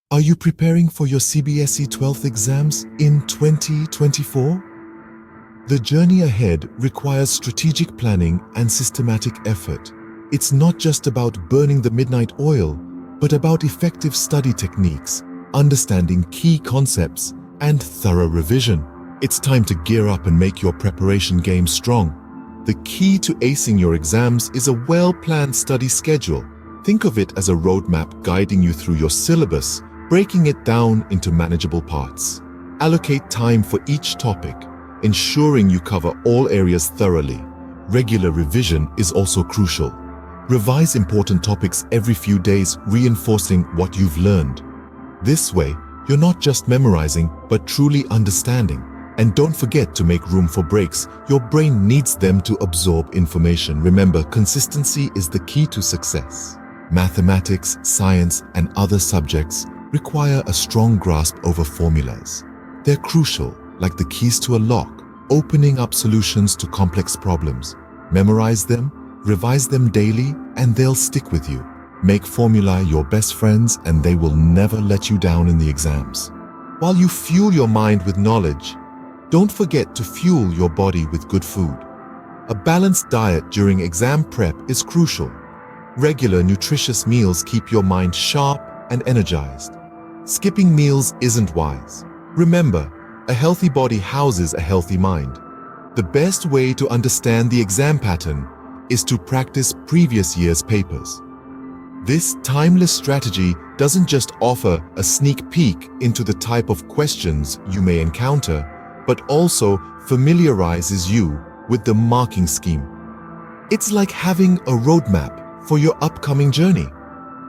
Are you preparing for your CBSE 12th exams in 2024? The journey ahead requires strategic planning and systematic effort. It's not just about burning the midnight oil, but about effective study techniques, understanding key concepts, and thorough revision. It's time to gear up and make your preparation game strong. The key to acing your exams is a well-planned study schedule. Think of it as a roadmap guiding you through your syllabus, breaking it down into manageable parts. Allocate time for each topic, ensuring you cover all areas thoroughly. Regular revision is also crucial. Revise important topics every few days, reinforcing what you've learned. This way, you're not just memorizing, but truly understanding. And don't forget to make room for breaks. Your brain needs them to absorb information. Remember, consistency is the key to success. Mathematics, science, and other subjects require a strong grasp over formulas. They're crucial, like the keys to a lock, opening up solutions to complex problems. Memorize them, revise them daily, and they'll stick with you. Make formulae your best friends, and they will never let you down in the exams. While you fuel your mind with knowledge, don't forget to fuel your body with good food. A balanced diet during exam prep is crucial. Regular, nutritious meals keep your mind sharp and energized. Skipping meals isn't wise. Remember, a healthy body houses a healthy mind. The best way to understand the exam pattern is to practice previous year's papers. This timeless strategy doesn't just offer a sneak peek into the type of questions you may encounter, but also familiarizes you with the marking scheme. It's like having a roadmap for your upcoming journey,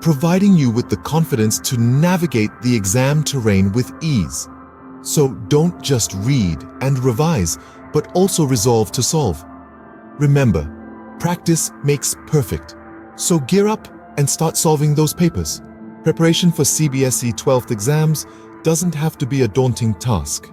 providing you with the confidence to navigate the exam terrain with ease. So don't just read and revise, but also resolve to solve. Remember, practice makes perfect. So gear up and start solving those papers. Preparation for CBSE 12th exams doesn't have to be a daunting task.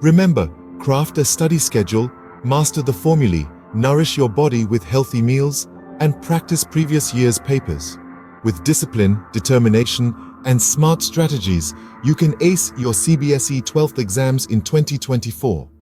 Remember, craft a study schedule, master the formulae, nourish your body with healthy meals, and practice previous year's papers. With discipline, determination, and smart strategies, you can ace your CBSE 12th exams in 2024.